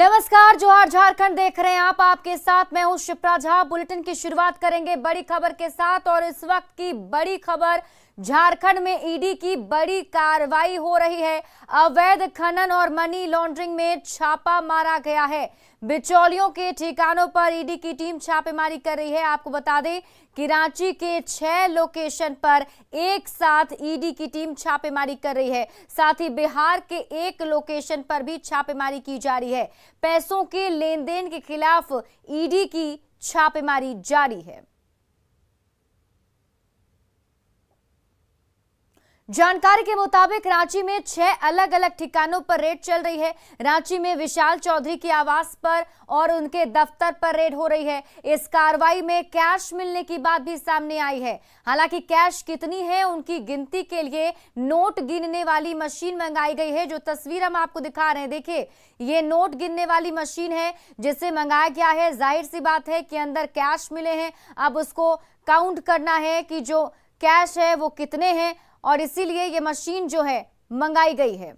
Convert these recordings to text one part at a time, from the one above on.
नमस्कार, जोहार झारखंड देख रहे हैं आप। आपके साथ मैं हूं शिप्रा झा। बुलेटिन की शुरुआत करेंगे बड़ी खबर के साथ और इस वक्त की बड़ी खबर, झारखंड में ईडी की बड़ी कार्रवाई हो रही है। अवैध खनन और मनी लॉन्ड्रिंग में छापा मारा गया है। बिचौलियों के ठिकानों पर ईडी की टीम छापेमारी कर रही है। आपको बता दें कि रांची के 6 लोकेशन पर एक साथ ईडी की टीम छापेमारी कर रही है। साथ ही बिहार के एक लोकेशन पर भी छापेमारी की जा रही है। पैसों के लेन देन के खिलाफ ईडी की छापेमारी जारी है। जानकारी के मुताबिक रांची में 6 अलग अलग ठिकानों पर रेड चल रही है। रांची में विशाल चौधरी के आवास पर और उनके दफ्तर पर रेड हो रही है। इस कार्रवाई में कैश मिलने की बात भी सामने आई है। हालांकि कैश कितनी है उनकी गिनती के लिए नोट गिनने वाली मशीन मंगाई गई है। जो तस्वीर हम आपको दिखा रहे हैं, देखिए ये नोट गिनने वाली मशीन है जिसे मंगाया गया है। जाहिर सी बात है कि अंदर कैश मिले हैं। अब उसको काउंट करना है कि जो कैश है वो कितने हैं और इसीलिए ये मशीन जो है मंगाई गई है।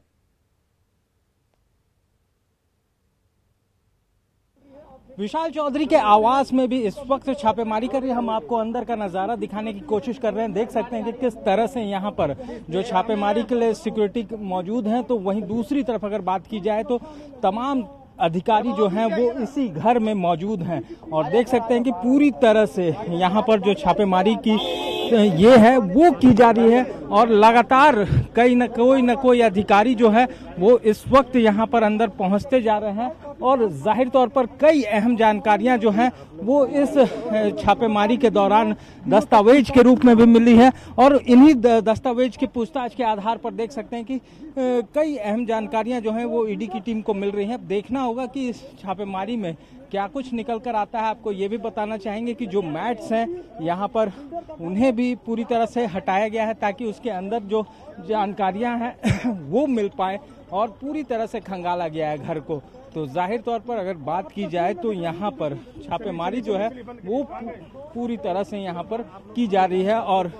विशाल चौधरी के आवास में भी इस वक्त छापेमारी कर रही है। हम आपको अंदर का नजारा दिखाने की कोशिश कर रहे हैं। देख सकते हैं कि किस तरह से यहाँ पर जो छापेमारी के लिए सिक्योरिटी मौजूद हैं, तो वहीं दूसरी तरफ अगर बात की जाए तो तमाम अधिकारी जो हैं वो इसी घर में मौजूद हैं और देख सकते हैं कि पूरी तरह से यहाँ पर जो छापेमारी की ये है वो की जा रही है और लगातार कई न कोई अधिकारी जो है वो इस वक्त यहाँ पर अंदर पहुँचते जा रहे हैं और जाहिर तौर पर कई अहम जानकारियां जो हैं वो इस छापेमारी के दौरान दस्तावेज के रूप में भी मिली है और इन्हीं दस्तावेज की पूछताछ के आधार पर देख सकते हैं कि कई अहम जानकारियां जो हैं वो ईडी की टीम को मिल रही हैं। देखना होगा कि इस छापेमारी में क्या कुछ निकल कर आता है। आपको ये भी बताना चाहेंगे कि जो मैट्स हैं यहाँ पर उन्हें भी पूरी तरह से हटाया गया है ताकि उसके अंदर जो जानकारियां हैं वो मिल पाए और पूरी तरह से खंगाला गया है घर को। तो जाहिर तौर पर अगर बात की जाए तो यहाँ पर छापेमारी जो है वो पूरी तरह से यहाँ पर की जा रही है और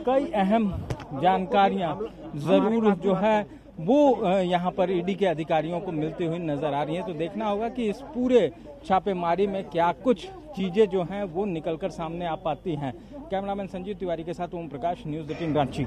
कई अहम जानकारियाँ जरूर जो है वो यहाँ पर ईडी के अधिकारियों को मिलती हुई नजर आ रही हैं। तो देखना होगा कि इस पूरे छापेमारी में क्या कुछ चीजें जो हैं वो निकलकर सामने आ पाती हैं। कैमरामैन संजीव तिवारी के साथ ओम प्रकाश, न्यूज़ 18 रांची।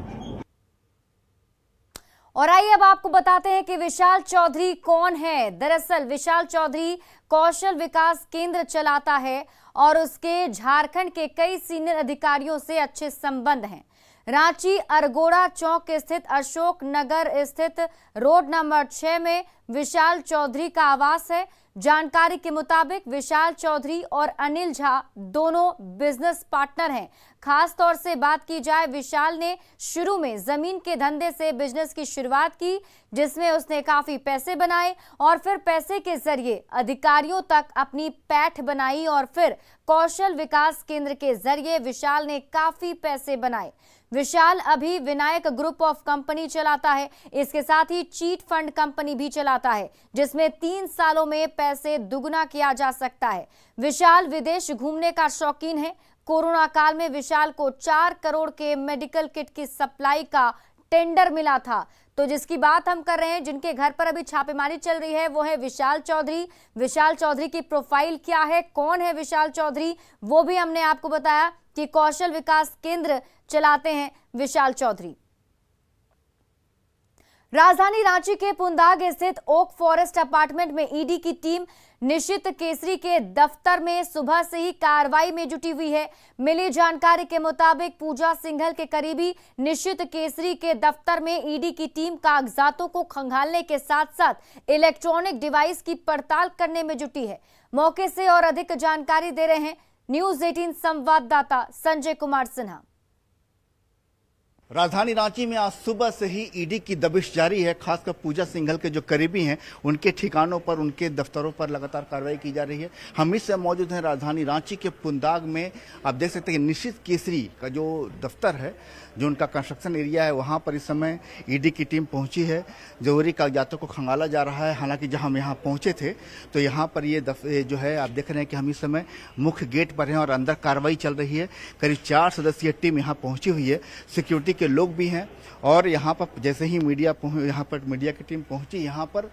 और आइए अब आपको बताते हैं कि विशाल चौधरी कौन है। दरअसल विशाल चौधरी कौशल विकास केंद्र चलाता है और उसके झारखंड के कई सीनियर अधिकारियों से अच्छे संबंध हैं। रांची अरगोड़ा चौक स्थित अशोक नगर स्थित रोड नंबर 6 में विशाल चौधरी का आवास है। जानकारी के मुताबिक विशाल चौधरी और अनिल झा दोनों बिजनेस पार्टनर हैं। खास तौर से बात की जाए, विशाल ने शुरू में जमीन के धंधे से बिजनेस की शुरुआत की जिसमें उसने काफी पैसे बनाए और फिर पैसे के जरिए अधिकारियों तक अपनी पैठ बनाई और फिर कौशल विकास केंद्र के जरिए विशाल ने काफी पैसे बनाए। विशाल अभी विनायक ग्रुप ऑफ कंपनी चलाता है। इसके साथ ही चीट फंड कंपनी भी चलाता है जिसमें 3 सालों में पैसे दुगना किया जा सकता है। विशाल विदेश घूमने का शौकीन है। कोरोना काल में विशाल को 4 करोड़ के मेडिकल किट की सप्लाई का टेंडर मिला था। तो जिसकी बात हम कर रहे हैं, जिनके घर पर अभी छापेमारी चल रही है, वो है विशाल चौधरी। विशाल चौधरी की प्रोफाइल क्या है, कौन है विशाल चौधरी, वो भी हमने आपको बताया कि कौशल विकास केंद्र चलाते हैं विशाल चौधरी। राजधानी रांची के पुंदाग स्थित ओक फॉरेस्ट अपार्टमेंट में ईडी की टीम निशित केसरी के दफ्तर में सुबह से ही कार्रवाई में जुटी हुई है। मिली जानकारी के मुताबिक पूजा सिंघल के करीबी निशित केसरी के दफ्तर में ईडी की टीम कागजातों को खंगालने के साथ साथ इलेक्ट्रॉनिक डिवाइस की पड़ताल करने में जुटी है। मौके से और अधिक जानकारी दे रहे हैं न्यूज़ 18 संवाददाता संजय कुमार सिन्हा। राजधानी रांची में आज सुबह से ही ईडी की दबिश जारी है। खासकर पूजा सिंघल के जो करीबी हैं उनके ठिकानों पर, उनके दफ्तरों पर लगातार कार्रवाई की जा रही है। हम इस समय मौजूद हैं राजधानी रांची के पुंदाग में। आप देख सकते हैं निशित केसरी का जो दफ्तर है, जो उनका कंस्ट्रक्शन एरिया है, वहां पर इस समय ईडी की टीम पहुंची है। जरूरी कागजातों को खंगाला जा रहा है। हालांकि जहां हम यहाँ पहुंचे थे तो यहाँ पर ये जो है आप देख रहे हैं कि हम इस समय मुख्य गेट पर हैं और अंदर कार्रवाई चल रही है। करीब 4 सदस्यीय टीम यहाँ पहुंची हुई है। सिक्योरिटी के लोग भी हैं और यहाँ पर जैसे ही यहाँ पर मीडिया की टीम पहुंची, यहाँ पर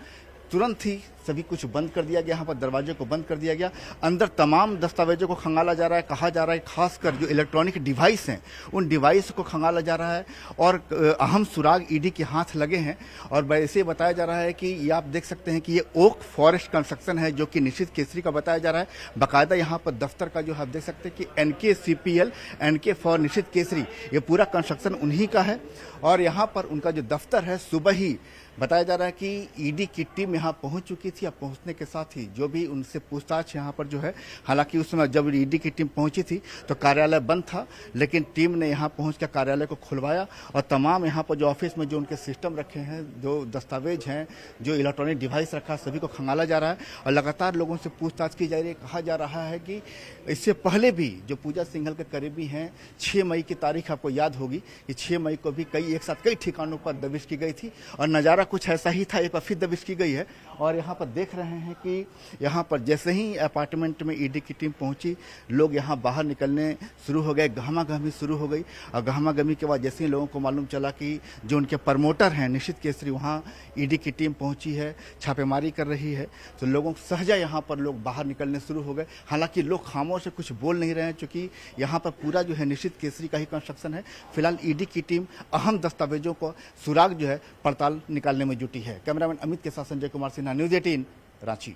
तुरंत ही सभी कुछ बंद कर दिया गया, यहाँ पर दरवाजे को बंद कर दिया गया। अंदर तमाम दस्तावेजों को खंगाला जा रहा है। कहा जा रहा है खासकर जो इलेक्ट्रॉनिक डिवाइस हैं उन डिवाइस को खंगाला जा रहा है और अहम सुराग ईडी के हाथ लगे हैं। और वैसे बताया जा रहा है कि ये आप देख सकते हैं कि ये ओक फॉरेस्ट कंस्ट्रक्शन है जो कि निशित केसरी का बताया जा रहा है। बाकायदा यहाँ पर दफ्तर का जो आप देख सकते हैं कि NKCPL NK फॉर निशित केसरी, ये पूरा कंस्ट्रक्शन उन्हीं का है। और यहाँ पर उनका जो दफ्तर है, सुबह ही बताया जा रहा है कि ईडी की टीम यहाँ पहुंच चुकी थी। अब पहुंचने के साथ ही जो भी उनसे पूछताछ यहाँ पर जो है, हालांकि उस समय जब ईडी की टीम पहुंची थी तो कार्यालय बंद था, लेकिन टीम ने यहाँ पहुंचकर कार्यालय को खुलवाया और तमाम यहाँ पर जो ऑफिस में जो उनके सिस्टम रखे हैं, जो दस्तावेज हैं, जो इलेक्ट्रॉनिक डिवाइस रखा है, सभी को खंगाला जा रहा है और लगातार लोगों से पूछताछ की जा रही है। कहा जा रहा है कि इससे पहले भी जो पूजा सिंघल के करीबी हैं, 6 मई की तारीख आपको याद होगी कि 6 मई को भी एक साथ कई ठिकानों पर दबिश की गई थी और नज़ारा कुछ ऐसा ही था। एक बार फिर दबिश की गई है और यहाँ पर देख रहे हैं कि यहाँ पर जैसे ही अपार्टमेंट में ईडी की टीम पहुंची, लोग यहाँ बाहर निकलने शुरू हो गए, गहमागहमी शुरू हो गई। और गहमागहमी के बाद जैसे ही लोगों को मालूम चला कि जो उनके प्रमोटर हैं निशित केसरी, वहाँ ईडी की टीम पहुंची है, छापेमारी कर रही है, तो लोगों को सहजा यहाँ पर लोग बाहर निकलने शुरू हो गए। हालांकि लोग खामोश से कुछ बोल नहीं रहे हैं, चूंकि यहाँ पर पूरा जो है निशित केसरी का ही कंस्ट्रक्शन है। फिलहाल ईडी की टीम अहम दस्तावेजों को सुराग जो है पड़ताल निकालने में जुटी है। कैमरामैन अमित के साथ संजय कुमार सिन्हा, न्यूज़ 18 रांची।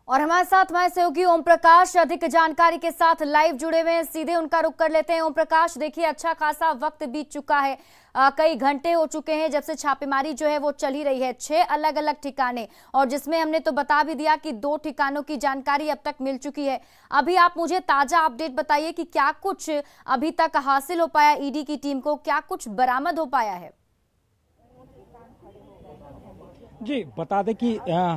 और हमारे साथ हमारे सहयोगी ओम प्रकाश अधिक जानकारी के साथ लाइव जुड़े हुए हैं, सीधे उनका रुख कर लेते हैं। ओम प्रकाश, देखिए अच्छा खासा वक्त बीत चुका है, कई घंटे हो चुके हैं जब से छापेमारी जो है वो चल ही रही है, 6 अलग अलग ठिकाने, और जिसमें हमने तो बता भी दिया कि 2 ठिकानों की जानकारी अब तक मिल चुकी है। अभी आप मुझे ताजा अपडेट बताइए कि क्या कुछ अभी तक हासिल हो पाया ईडी की टीम को, क्या कुछ बरामद हो पाया है? जी बता दें कि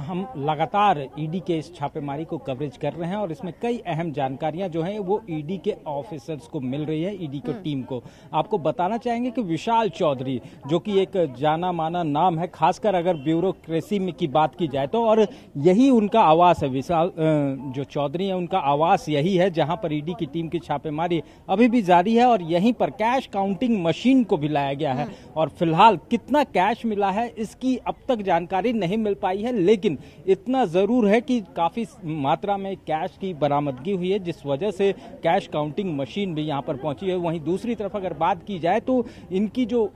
हम लगातार ईडी के इस छापेमारी को कवरेज कर रहे हैं और इसमें कई अहम जानकारियां जो हैं वो ईडी के ऑफिसर्स को मिल रही है, ईडी की टीम को। आपको बताना चाहेंगे कि विशाल चौधरी जो कि एक जाना माना नाम है, खासकर अगर ब्यूरोक्रेसी में की बात की जाए तो, और यही उनका आवास है, विशाल जो चौधरी है उनका आवास यही है जहां पर ईडी की टीम की छापेमारी अभी भी जारी है और यहीं पर कैश काउंटिंग मशीन को भी लाया गया है। और फिलहाल कितना कैश मिला है इसकी अब तक जानकारी नहीं मिल पाई है, लेकिन इतना जरूर है कि काफी मात्रा में कैश की बरामदगी हुई है, जिस वजह से कैश काउंटिंग मशीन भी यहां पर पहुंची है। वहीं दूसरी तरफ अगर बात की जाए तो इनकी जो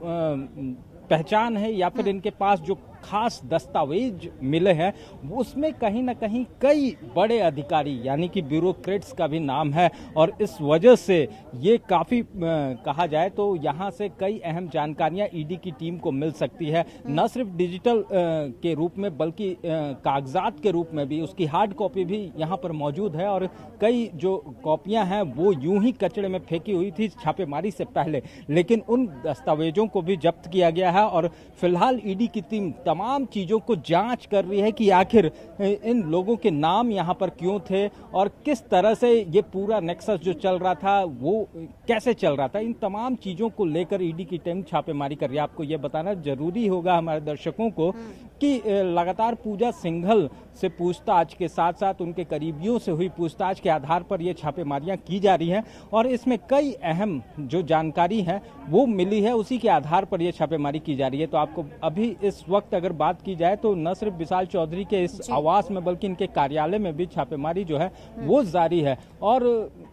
पहचान है या फिर इनके पास जो खास दस्तावेज मिले हैं उसमें कहीं ना कहीं कई बड़े अधिकारी यानी कि ब्यूरोक्रेट्स का भी नाम है और इस वजह से ये काफी कहा जाए तो यहां से कई अहम जानकारियां ईडी की टीम को मिल सकती है, न सिर्फ डिजिटल के रूप में बल्कि कागजात के रूप में भी। उसकी हार्ड कॉपी भी यहां पर मौजूद है और कई जो कॉपियां हैं वो यूं ही कचड़े में फेंकी हुई थी छापेमारी से पहले, लेकिन उन दस्तावेजों को भी जब्त किया गया है और फिलहाल ईडी की टीम तमाम चीजों को जांच कर रही है कि आखिर इन लोगों के नाम यहां पर क्यों थे और किस तरह से ये पूरा नेक्सस जो चल रहा था वो कैसे चल रहा था। इन तमाम चीजों को लेकर ईडी की टीम छापेमारी कर रही है। आपको ये बताना जरूरी होगा हमारे दर्शकों को कि लगातार पूजा सिंघल से पूछताछ के साथ साथ उनके करीबियों से हुई पूछताछ के आधार पर ये छापेमारियां की जा रही हैं और इसमें कई अहम जो जानकारी है वो मिली है, उसी के आधार पर ये छापेमारी की जा रही है। तो आपको अभी इस वक्त अगर बात की जाए तो न सिर्फ विशाल चौधरी के इस आवास में बल्कि इनके कार्यालय में भी छापेमारी जो है वो जारी है और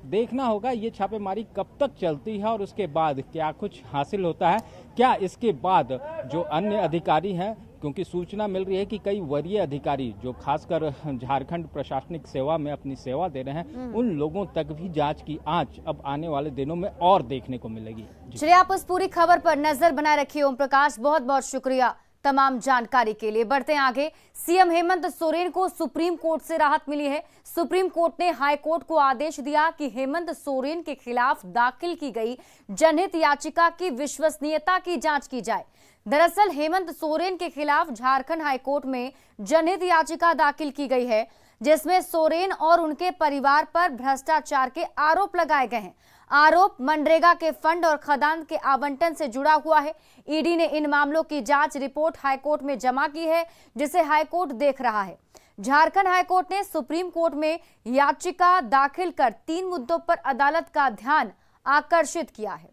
देखना होगा ये छापेमारी कब तक चलती है और उसके बाद क्या कुछ हासिल होता है। क्या इसके बाद जो अन्य अधिकारी हैं, क्योंकि सूचना मिल रही है कि कई वरीय अधिकारी जो खासकर झारखंड प्रशासनिक सेवा में अपनी सेवा दे रहे हैं उन लोगों तक भी जांच की आंच अब आने वाले दिनों में और देखने को मिलेगी। चलिए, आप उस पूरी खबर पर नजर बनाए रखिए। ओम प्रकाश, बहुत बहुत शुक्रिया तमाम जानकारी के लिए। बढ़ते हैं आगे। सीएम हेमंत सोरेन को सुप्रीम कोर्ट से राहत मिली है। सुप्रीम कोर्ट ने हाई कोर्ट को आदेश दिया कि हेमंत सोरेन के खिलाफ दाखिल की गई जनहित याचिका की विश्वसनीयता की जांच की जाए। दरअसल हेमंत सोरेन के खिलाफ झारखंड हाई कोर्ट में जनहित याचिका दाखिल की गई है जिसमें सोरेन और उनके परिवार पर भ्रष्टाचार के आरोप लगाए गए हैं। आरोप मनरेगा के फंड और खदान के आवंटन से जुड़ा हुआ है। ईडी ने इन मामलों की जांच रिपोर्ट हाईकोर्ट में जमा की है जिसे हाईकोर्ट देख रहा है। झारखंड हाईकोर्ट ने सुप्रीम कोर्ट में याचिका दाखिल कर 3 मुद्दों पर अदालत का ध्यान आकर्षित किया है।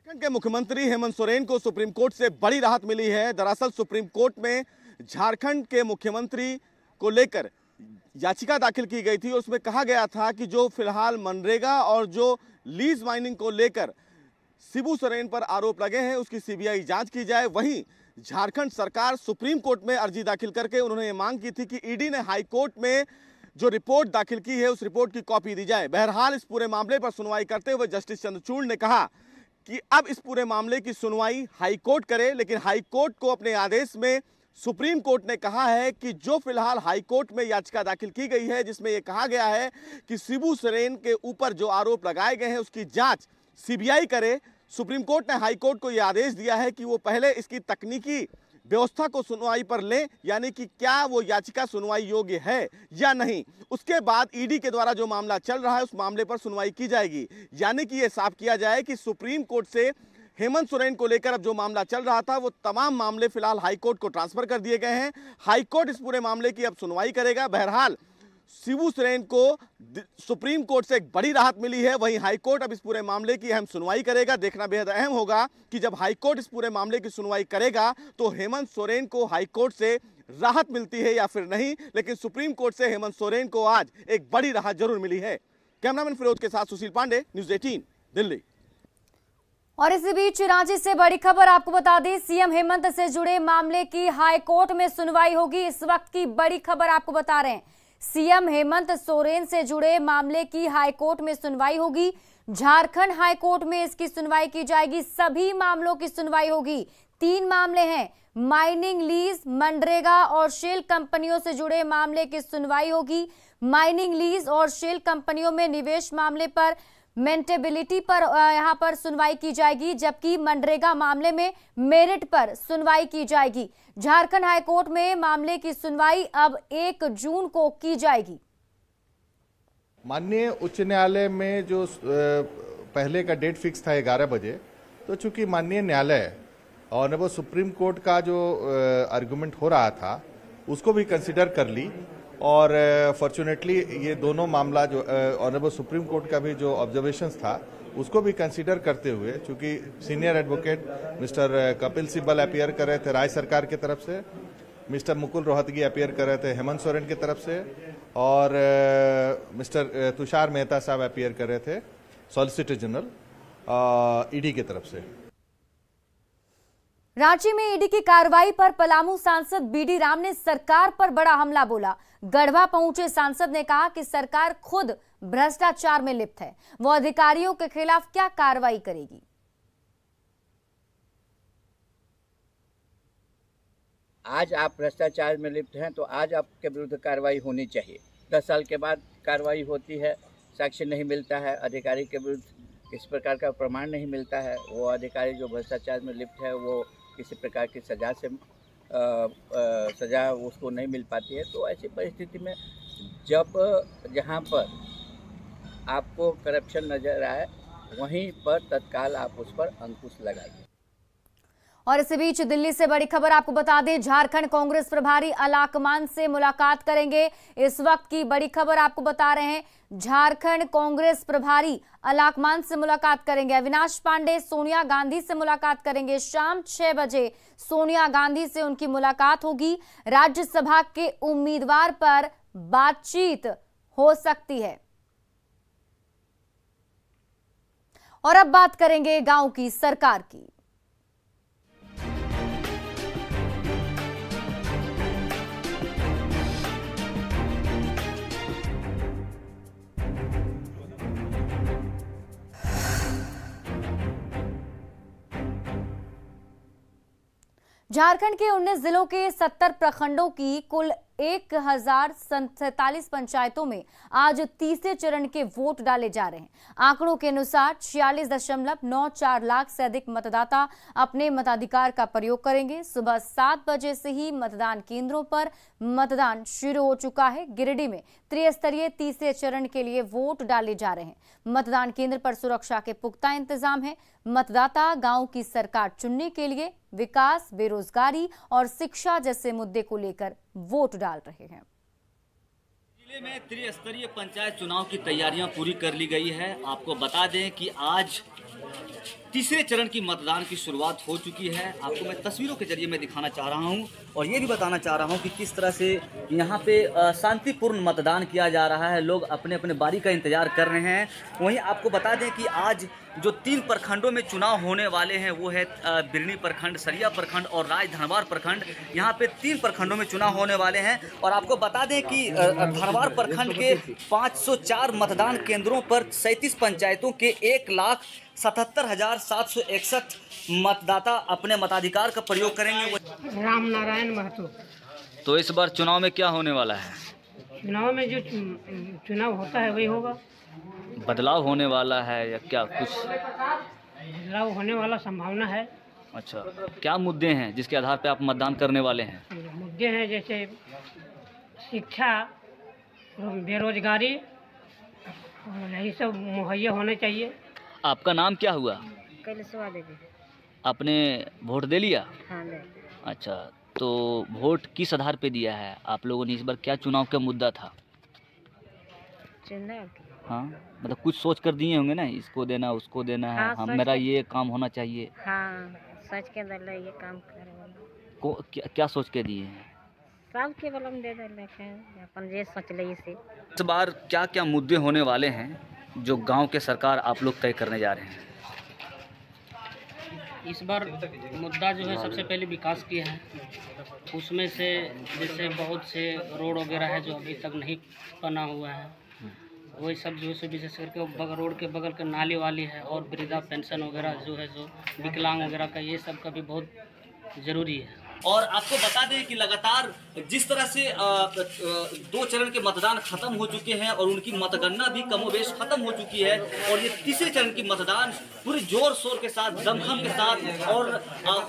झारखंड के मुख्यमंत्री हेमंत सोरेन को सुप्रीम कोर्ट से बड़ी राहत मिली है। दरअसल सुप्रीम कोर्ट में झारखंड के मुख्यमंत्री को लेकर याचिका दाखिल की गई थी। उसमें कहा गया था कि जो फिलहाल मनरेगा और जो लीज माइनिंग को लेकर शिबू सोरेन पर आरोप लगे हैं उसकी सीबीआई जांच की जाए। वहीं झारखंड सरकार सुप्रीम कोर्ट में अर्जी दाखिल करके उन्होंने ये मांग की थी कि ईडी ने हाई कोर्ट में जो रिपोर्ट दाखिल की है उस रिपोर्ट की कॉपी दी जाए। बहरहाल इस पूरे मामले पर सुनवाई करते हुए जस्टिस चंद्रचूड़ ने कहा कि अब इस पूरे मामले की सुनवाई हाई कोर्ट करे, लेकिन हाई कोर्ट को अपने आदेश में सुप्रीम कोर्ट ने कहा है कि जो फिलहाल हाई कोर्ट में याचिका दाखिल की गई है जिसमें यह कहा गया है कि शिबू सोरेन के ऊपर जो आरोप लगाए गए हैं उसकी जांच सीबीआई करे। सुप्रीम कोर्ट ने हाई कोर्ट को यह आदेश दिया है कि वो पहले इसकी तकनीकी व्यवस्था को सुनवाई पर लें, यानी कि क्या वो याचिका सुनवाई योग्य है या नहीं। उसके बाद ईडी के द्वारा जो मामला चल रहा है उस मामले पर सुनवाई की जाएगी। यानी कि यह साफ किया जाए कि सुप्रीम कोर्ट से हेमंत सोरेन को लेकर अब जो मामला चल रहा था वो तमाम मामले फिलहाल हाई कोर्ट को ट्रांसफर कर दिए गए हैं। हाई कोर्ट इस पूरे मामले की अब सुनवाई करेगा। बहरहाल शिबू सोरेन को सुप्रीम कोर्ट से एक बड़ी राहत मिली है, वहीं हाई कोर्ट अब इस पूरे मामले की अहम सुनवाई करेगा। देखना बेहद अहम होगा कि जब हाई कोर्ट इस पूरे मामले की सुनवाई करेगा तो हेमंत सोरेन को हाई कोर्ट से राहत मिलती है या फिर नहीं। लेकिन सुप्रीम कोर्ट से हेमंत सोरेन को आज एक बड़ी राहत जरूर मिली है। कैमरामैन फिरोज के साथ सुशील पांडे, न्यूज़ 18 दिल्ली। और इसी बीच रांची से बड़ी खबर आपको बता दें, सीएम हेमंत से जुड़े मामले की हाई कोर्ट में सुनवाई होगी। इस वक्त की बड़ी खबर आपको बता रहे हैं, सीएम हेमंत सोरेन से जुड़े मामले की हाई कोर्ट में सुनवाई होगी। झारखंड हाई कोर्ट में इसकी सुनवाई की जाएगी। सभी मामलों की सुनवाई होगी। 3 मामले हैं, माइनिंग, लीज, मनरेगा और शेल कंपनियों से जुड़े मामले की सुनवाई होगी। माइनिंग, लीज और शेल कंपनियों में निवेश मामले पर मेंटेबिलिटी पर यहां पर सुनवाई की जाएगी, जबकि मनरेगा मामले में मेरिट पर सुनवाई की जाएगी। झारखंड हाई कोर्ट में मामले की सुनवाई अब 1 जून को की जाएगी। माननीय उच्च न्यायालय में जो पहले का डेट फिक्स था 11 बजे, तो चूंकि माननीय न्यायालय ऑनरेबल सुप्रीम कोर्ट का जो आर्गुमेंट हो रहा था उसको भी कंसिडर कर ली और फॉर्चुनेटली ये दोनों मामला जो ऑनरेबल सुप्रीम कोर्ट का भी जो ऑब्जर्वेशंस था उसको भी कंसीडर करते हुए, चूंकि senior advocate mister Kapil Sibal appear कर रहे थे राज्य सरकार की तरफ से, मिस्टर मुकुल रोहतगी अपीयर कर रहे थे हेमंत सोरेन की तरफ से और मिस्टर तुषार मेहता साहब अपीयर कर रहे थे सॉलिसिटर जनरल ईडी की तरफ से। रांची में ईडी की कार्रवाई पर पलामू सांसद बीडी राम ने सरकार पर बड़ा हमला बोला। गढ़वा पहुंचे सांसद ने कहा कि सरकार खुद भ्रष्टाचार में लिप्त है, वो अधिकारियों के खिलाफ क्या कार्रवाई करेगी। आज आप भ्रष्टाचार में लिप्त हैं तो आज आपके विरुद्ध कार्रवाई होनी चाहिए। 10 साल के बाद कार्रवाई होती है, साक्ष्य नहीं मिलता है, अधिकारी के विरुद्ध किसी प्रकार का प्रमाण नहीं मिलता है, वो अधिकारी जो भ्रष्टाचार में लिप्त है वो किसी प्रकार की सजा से सजा उसको नहीं मिल पाती है। तो ऐसी परिस्थिति में जब जहाँ पर आपको करप्शन नजर आए वहीं पर तत्काल आप उस पर अंकुश लगाइए। और इसी बीच दिल्ली से बड़ी खबर आपको बता दें, झारखंड कांग्रेस प्रभारी अलाकमान से मुलाकात करेंगे। इस वक्त की बड़ी खबर आपको बता रहे हैं, झारखंड कांग्रेस प्रभारी अलाकमान से मुलाकात करेंगे। अविनाश पांडे सोनिया गांधी से मुलाकात करेंगे। शाम 6 बजे सोनिया गांधी से उनकी मुलाकात होगी। राज्यसभा के उम्मीदवार पर बातचीत हो सकती है। और अब बात करेंगे गांव की सरकार की। झारखंड के 19 जिलों के 70 प्रखंडों की कुल 1047 पंचायतों में आज तीसरे चरण के वोट डाले जा रहे हैं। आंकड़ों के अनुसार 46.94 लाख से अधिक मतदाता अपने मताधिकार का प्रयोग करेंगे। सुबह 7 बजे से ही मतदान केंद्रों पर मतदान शुरू हो चुका है। गिरिडीह में त्रिस्तरीय तीसरे चरण के लिए वोट डाले जा रहे हैं। मतदान केंद्र पर सुरक्षा के पुख्ता इंतजाम है। मतदाता गांव की सरकार चुनने के लिए विकास, बेरोजगारी और शिक्षा जैसे मुद्दे को लेकर वोट डाल रहे हैं। जिले में त्रिस्तरीय पंचायत चुनाव की तैयारियां पूरी कर ली गई है। आपको बता दें कि आज तीसरे चरण की मतदान की शुरुआत हो चुकी है। आपको मैं तस्वीरों के जरिए मैं दिखाना चाह रहा हूं और ये भी बताना चाह रहा हूं कि किस तरह से यहां पे शांतिपूर्ण मतदान किया जा रहा है। लोग अपने अपने बारी का इंतजार कर रहे हैं। वहीं आपको बता दें कि आज जो 3 प्रखंडों में चुनाव होने वाले हैं वो है बिरनी प्रखंड, सरिया प्रखंड और राजधनवार प्रखंड। यहाँ पे 3 प्रखंडों में चुनाव होने वाले हैं और आपको बता दें कि धनवार प्रखंड के 504 मतदान केंद्रों पर 37 पंचायतों के 1,77,761 मतदाता अपने मताधिकार का प्रयोग करेंगे। राम नारायण महतो। तो इस बार चुनाव में क्या होने वाला है? चुनाव में जो चुनाव होता है वही होगा। बदलाव होने वाला है या क्या कुछ? बदलाव होने वाला संभावना है। अच्छा, क्या मुद्दे हैं जिसके आधार पर आप मतदान करने वाले हैं? मुद्दे हैं जैसे शिक्षा, बेरोजगारी और यही सब मुहैया होने चाहिए। आपका नाम क्या हुआ? कैलसवा देवी। आपने वोट दे लिया? हाँ, ले। अच्छा, तो वोट किस आधार पे दिया है आप लोगों ने? इस बार क्या चुनाव का मुद्दा था? हाँ, मतलब कुछ सोच कर दिए होंगे ना, इसको देना उसको देना है। हाँ, मेरा ये काम होना चाहिए। हाँ, सोच के दल ये काम करे को क्या सोच के दिए हैं? सब के बलम दे दल अपन जे सोच ले इसे। इस बार क्या क्या मुद्दे होने वाले हैं जो गांव के सरकार आप लोग तय करने जा रहे हैं? इस बार मुद्दा जो है सबसे पहले विकास की है। उसमें से जैसे बहुत से रोड वगैरह है जो अभी तक नहीं बना हुआ है, वही सब जो है विशेष करके रोड के बगल के नाली वाली है और वृद्धा पेंशन वगैरह जो है जो विकलांग वगैरह का, ये सब का भी बहुत ज़रूरी है। और आपको बता दें कि लगातार जिस तरह से 2 चरण के मतदान खत्म हो चुके हैं और उनकी मतगणना भी कमोबेश खत्म हो चुकी है और ये तीसरे चरण की मतदान पूरे जोर शोर के साथ, दमखम के साथ, और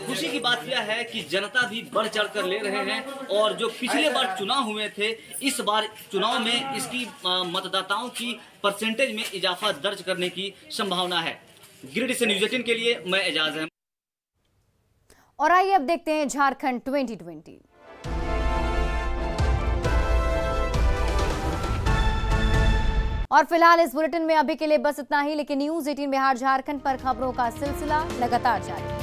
खुशी की बात यह है कि जनता भी बढ़ चढ़ कर ले रहे हैं। और जो पिछले बार चुनाव हुए थे, इस बार चुनाव में इसकी मतदाताओं की परसेंटेज में इजाफा दर्ज करने की संभावना है। गिरिडीह से न्यूज़ 18 के लिए मैं एजाज अहमद। और आइए अब देखते हैं झारखंड 2020। और फिलहाल इस बुलेटिन में अभी के लिए बस इतना ही, लेकिन न्यूज़ 18 बिहार झारखंड पर खबरों का सिलसिला लगातार जारी है।